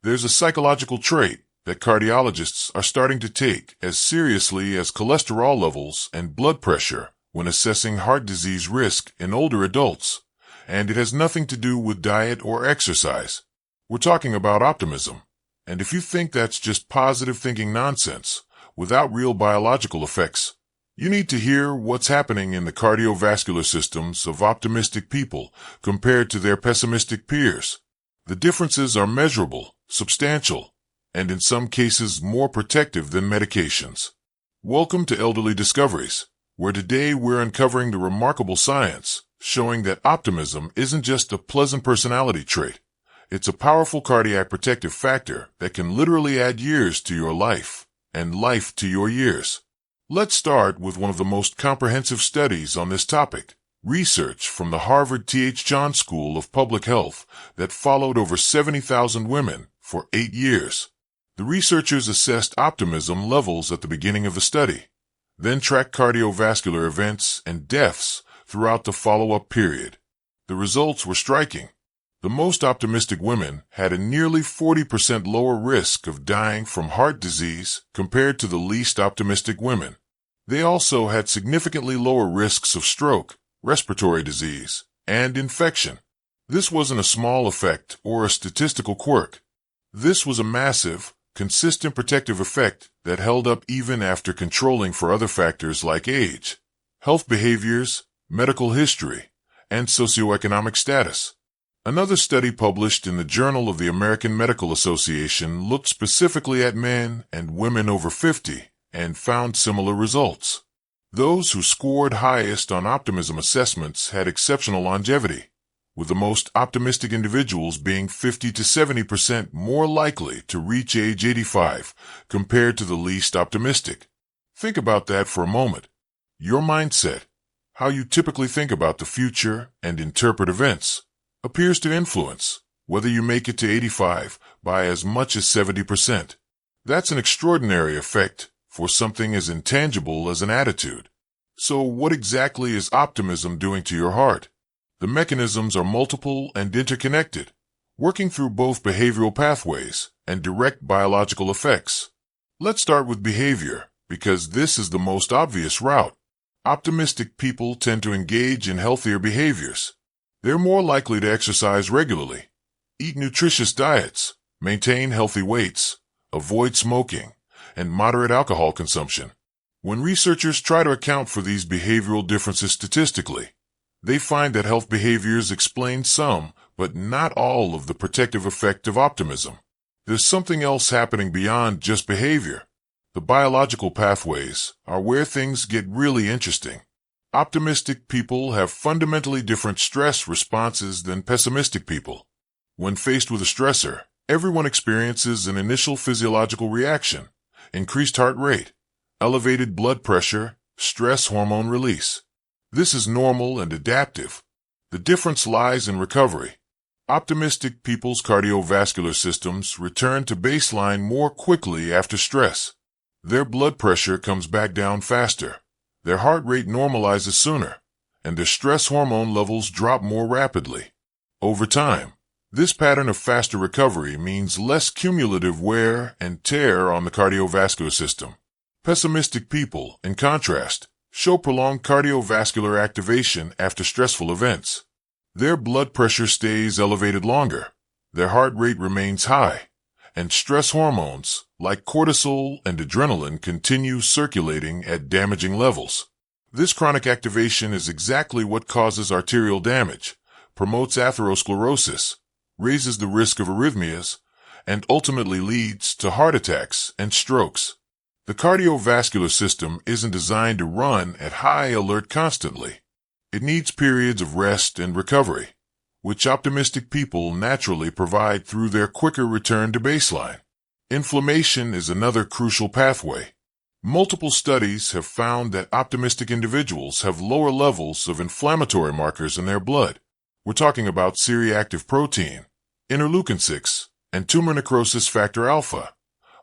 There's a psychological trait that cardiologists are starting to take as seriously as cholesterol levels and blood pressure when assessing heart disease risk in older adults, and it has nothing to do with diet or exercise. We're talking about optimism, and if you think that's just positive thinking nonsense without real biological effects, you need to hear what's happening in the cardiovascular systems of optimistic people compared to their pessimistic peers. The differences are measurable, substantial, and in some cases more protective than medications. Welcome to Elderly Discoveries, where today we're uncovering the remarkable science showing that optimism isn't just a pleasant personality trait. It's a powerful cardiac protective factor that can literally add years to your life and life to your years. Let's start with one of the most comprehensive studies on this topic, research from the Harvard T.H. Chan School of Public Health that followed over 70,000 women for 8 years. The researchers assessed optimism levels at the beginning of the study, then tracked cardiovascular events and deaths throughout the follow-up period. The results were striking. The most optimistic women had a nearly 40% lower risk of dying from heart disease compared to the least optimistic women. They also had significantly lower risks of stroke, respiratory disease, and infection. This wasn't a small effect or a statistical quirk. This was a massive, consistent protective effect that held up even after controlling for other factors like age, health behaviors, medical history, and socioeconomic status. Another study published in the Journal of the American Medical Association looked specifically at men and women over 50 and found similar results. Those who scored highest on optimism assessments had exceptional longevity, with the most optimistic individuals being 50 to 70% more likely to reach age 85 compared to the least optimistic. Think about that for a moment. Your mindset, how you typically think about the future and interpret events, appears to influence whether you make it to 85 by as much as 70%. That's an extraordinary effect for something as intangible as an attitude. So what exactly is optimism doing to your heart? The mechanisms are multiple and interconnected, working through both behavioral pathways and direct biological effects. Let's start with behavior, because this is the most obvious route. Optimistic people tend to engage in healthier behaviors. They're more likely to exercise regularly, eat nutritious diets, maintain healthy weights, avoid smoking, and moderate alcohol consumption. When researchers try to account for these behavioral differences statistically, they find that health behaviors explain some, but not all of the protective effect of optimism. There's something else happening beyond just behavior. The biological pathways are where things get really interesting. Optimistic people have fundamentally different stress responses than pessimistic people. When faced with a stressor, everyone experiences an initial physiological reaction, increased heart rate, elevated blood pressure, stress hormone release. This is normal and adaptive. The difference lies in recovery. Optimistic people's cardiovascular systems return to baseline more quickly after stress. Their blood pressure comes back down faster. Their heart rate normalizes sooner, and their stress hormone levels drop more rapidly. Over time, this pattern of faster recovery means less cumulative wear and tear on the cardiovascular system. Pessimistic people, in contrast, show prolonged cardiovascular activation after stressful events. Their blood pressure stays elevated longer, their heart rate remains high, and stress hormones, like cortisol and adrenaline, continue circulating at damaging levels. This chronic activation is exactly what causes arterial damage, promotes atherosclerosis, raises the risk of arrhythmias, and ultimately leads to heart attacks and strokes. The cardiovascular system isn't designed to run at high alert constantly. It needs periods of rest and recovery, which optimistic people naturally provide through their quicker return to baseline. Inflammation is another crucial pathway. Multiple studies have found that optimistic individuals have lower levels of inflammatory markers in their blood. We're talking about C-reactive protein, interleukin-6, and tumor necrosis factor alpha,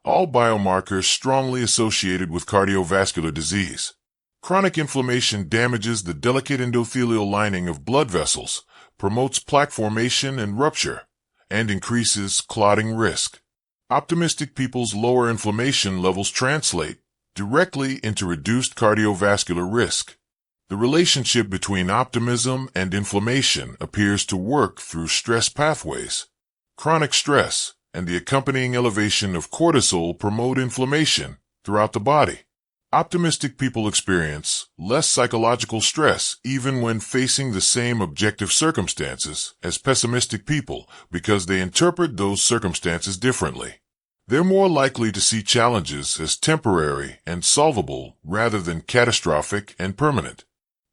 all biomarkers strongly associated with cardiovascular disease. Chronic inflammation damages the delicate endothelial lining of blood vessels, promotes plaque formation and rupture, and increases clotting risk. Optimistic people's lower inflammation levels translate directly into reduced cardiovascular risk. The relationship between optimism and inflammation appears to work through stress pathways. Chronic stress and the accompanying elevation of cortisol promote inflammation throughout the body. Optimistic people experience less psychological stress even when facing the same objective circumstances as pessimistic people because they interpret those circumstances differently. They're more likely to see challenges as temporary and solvable rather than catastrophic and permanent.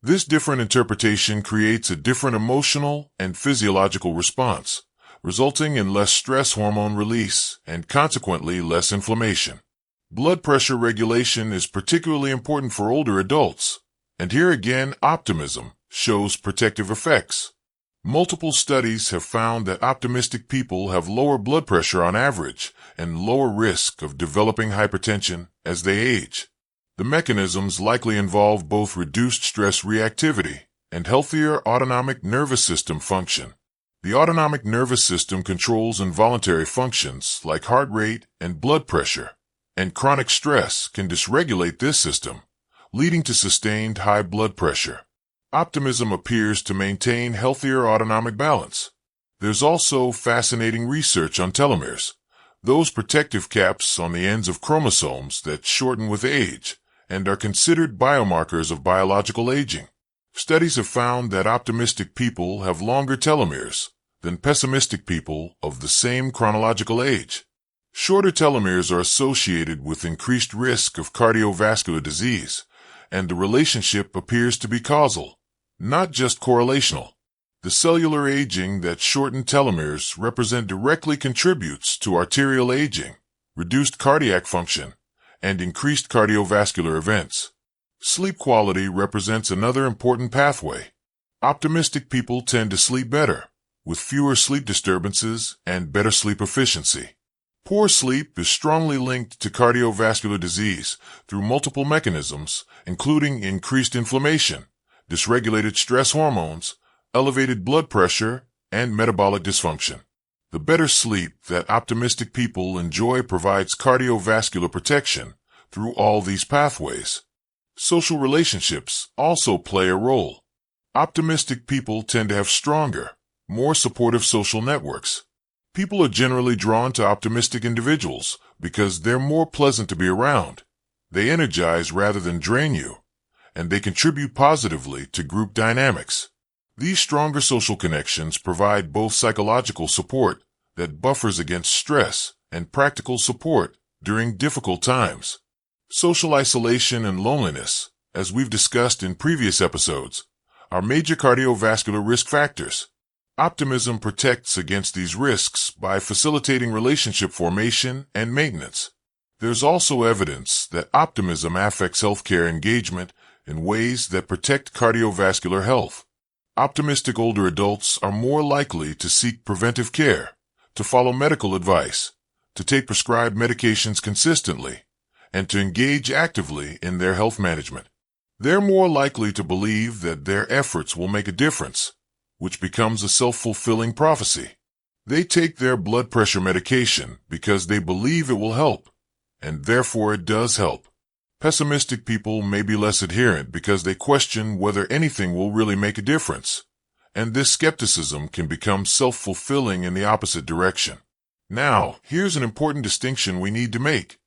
This different interpretation creates a different emotional and physiological response, resulting in less stress hormone release and consequently less inflammation. Blood pressure regulation is particularly important for older adults, and here again optimism shows protective effects. Multiple studies have found that optimistic people have lower blood pressure on average and lower risk of developing hypertension as they age. The mechanisms likely involve both reduced stress reactivity and healthier autonomic nervous system function. The autonomic nervous system controls involuntary functions like heart rate and blood pressure, and chronic stress can dysregulate this system, leading to sustained high blood pressure. Optimism appears to maintain healthier autonomic balance. There's also fascinating research on telomeres, those protective caps on the ends of chromosomes that shorten with age and are considered biomarkers of biological aging. Studies have found that optimistic people have longer telomeres than pessimistic people of the same chronological age. Shorter telomeres are associated with increased risk of cardiovascular disease, and the relationship appears to be causal, not just correlational. The cellular aging that shortened telomeres represent directly contributes to arterial aging, reduced cardiac function, and increased cardiovascular events. Sleep quality represents another important pathway. Optimistic people tend to sleep better, with fewer sleep disturbances and better sleep efficiency. Poor sleep is strongly linked to cardiovascular disease through multiple mechanisms, including increased inflammation, dysregulated stress hormones, elevated blood pressure, and metabolic dysfunction. The better sleep that optimistic people enjoy provides cardiovascular protection through all these pathways. Social relationships also play a role. Optimistic people tend to have stronger, more supportive social networks. People are generally drawn to optimistic individuals because they're more pleasant to be around. They energize rather than drain you, and they contribute positively to group dynamics. These stronger social connections provide both psychological support that buffers against stress and practical support during difficult times. Social isolation and loneliness, as we've discussed in previous episodes, are major cardiovascular risk factors. Optimism protects against these risks by facilitating relationship formation and maintenance. There's also evidence that optimism affects healthcare engagement in ways that protect cardiovascular health. Optimistic older adults are more likely to seek preventive care, to follow medical advice, to take prescribed medications consistently, and to engage actively in their health management. They're more likely to believe that their efforts will make a difference, which becomes a self-fulfilling prophecy. They take their blood pressure medication because they believe it will help, and therefore it does help. Pessimistic people may be less adherent because they question whether anything will really make a difference, and this skepticism can become self-fulfilling in the opposite direction. Now, here's an important distinction we need to make.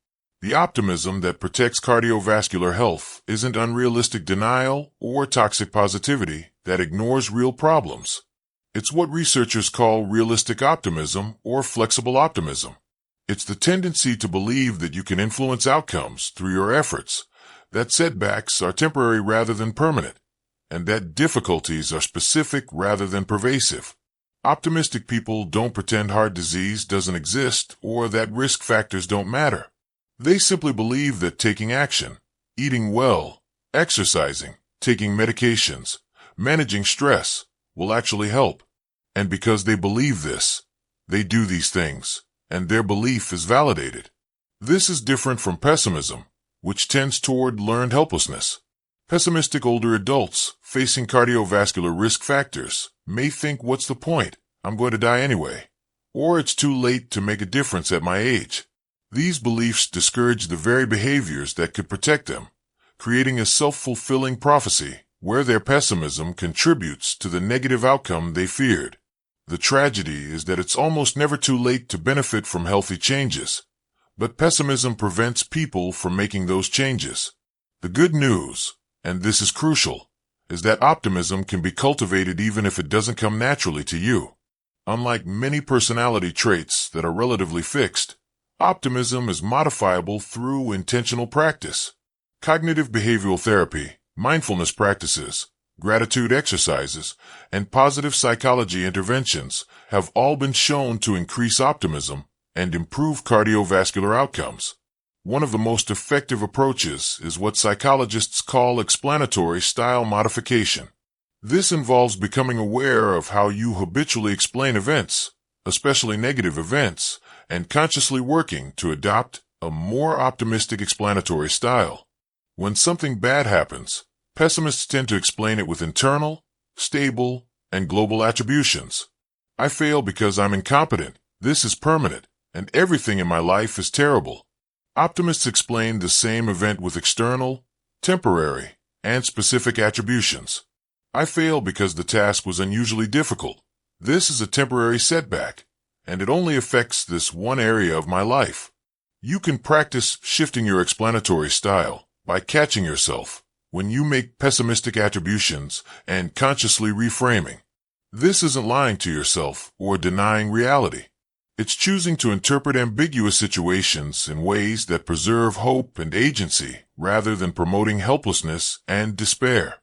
The optimism that protects cardiovascular health isn't unrealistic denial or toxic positivity that ignores real problems. It's what researchers call realistic optimism or flexible optimism. It's the tendency to believe that you can influence outcomes through your efforts, that setbacks are temporary rather than permanent, and that difficulties are specific rather than pervasive. Optimistic people don't pretend heart disease doesn't exist or that risk factors don't matter. They simply believe that taking action, eating well, exercising, taking medications, managing stress will actually help. And because they believe this, they do these things, and their belief is validated. This is different from pessimism, which tends toward learned helplessness. Pessimistic older adults facing cardiovascular risk factors may think, what's the point? I'm going to die anyway. or it's too late to make a difference at my age. These beliefs discourage the very behaviors that could protect them, creating a self-fulfilling prophecy where their pessimism contributes to the negative outcome they feared. The tragedy is that it's almost never too late to benefit from healthy changes, but pessimism prevents people from making those changes. The good news, and this is crucial, is that optimism can be cultivated even if it doesn't come naturally to you. Unlike many personality traits that are relatively fixed, optimism is modifiable through intentional practice. Cognitive behavioral therapy, mindfulness practices, gratitude exercises, and positive psychology interventions have all been shown to increase optimism and improve cardiovascular outcomes. One of the most effective approaches is what psychologists call explanatory style modification. This involves becoming aware of how you habitually explain events, especially negative events, and consciously working to adopt a more optimistic explanatory style. When something bad happens, pessimists tend to explain it with internal, stable, and global attributions. I fail because I'm incompetent, this is permanent, and everything in my life is terrible. Optimists explain the same event with external, temporary, and specific attributions. I fail because the task was unusually difficult. This is a temporary setback, and it only affects this one area of my life. You can practice shifting your explanatory style by catching yourself when you make pessimistic attributions and consciously reframing. This isn't lying to yourself or denying reality. It's choosing to interpret ambiguous situations in ways that preserve hope and agency rather than promoting helplessness and despair.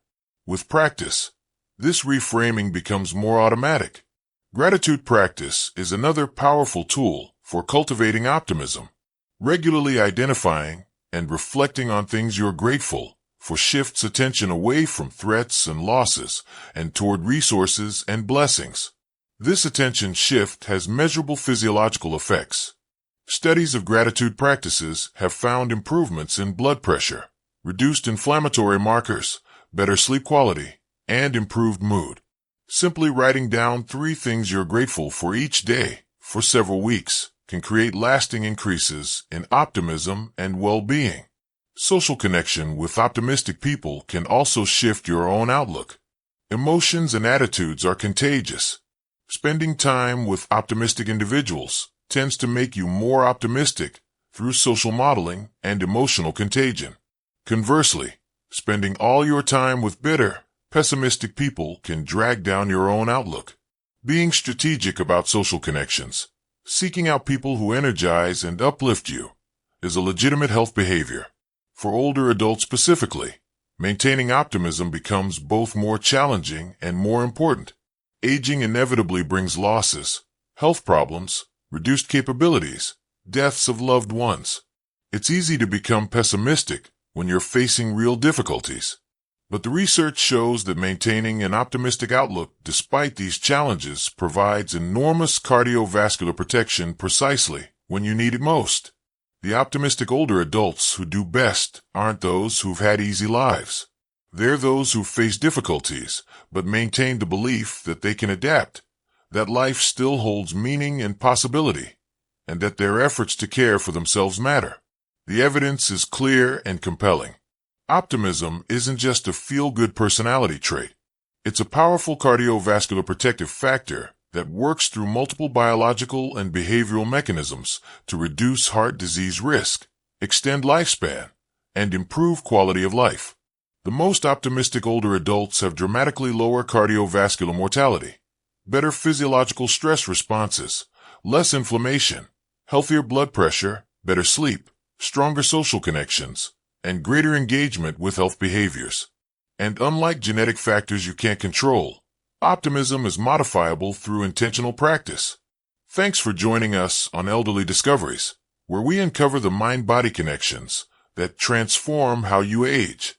With practice, this reframing becomes more automatic. Gratitude practice is another powerful tool for cultivating optimism. Regularly identifying and reflecting on things you're grateful for shifts attention away from threats and losses and toward resources and blessings. This attention shift has measurable physiological effects. Studies of gratitude practices have found improvements in blood pressure, reduced inflammatory markers, better sleep quality, and improved mood. Simply writing down 3 things you're grateful for each day for several weeks can create lasting increases in optimism and well-being. Social connection with optimistic people can also shift your own outlook. Emotions and attitudes are contagious. Spending time with optimistic individuals tends to make you more optimistic through social modeling and emotional contagion. Conversely, spending all your time with bitter, pessimistic people can drag down your own outlook. Being strategic about social connections, seeking out people who energize and uplift you, is a legitimate health behavior. For older adults specifically, maintaining optimism becomes both more challenging and more important. Aging inevitably brings losses, health problems, reduced capabilities, deaths of loved ones. It's easy to become pessimistic when you're facing real difficulties. But the research shows that maintaining an optimistic outlook despite these challenges provides enormous cardiovascular protection precisely when you need it most. The optimistic older adults who do best aren't those who've had easy lives. They're those who face difficulties, but maintain the belief that they can adapt, that life still holds meaning and possibility, and that their efforts to care for themselves matter. The evidence is clear and compelling. Optimism isn't just a feel-good personality trait. It's a powerful cardiovascular protective factor that works through multiple biological and behavioral mechanisms to reduce heart disease risk, extend lifespan, and improve quality of life. The most optimistic older adults have dramatically lower cardiovascular mortality, better physiological stress responses, less inflammation, healthier blood pressure, better sleep, stronger social connections, and greater engagement with health behaviors. And unlike genetic factors you can't control, optimism is modifiable through intentional practice. Thanks for joining us on Elderly Discoveries, where we uncover the mind-body connections that transform how you age.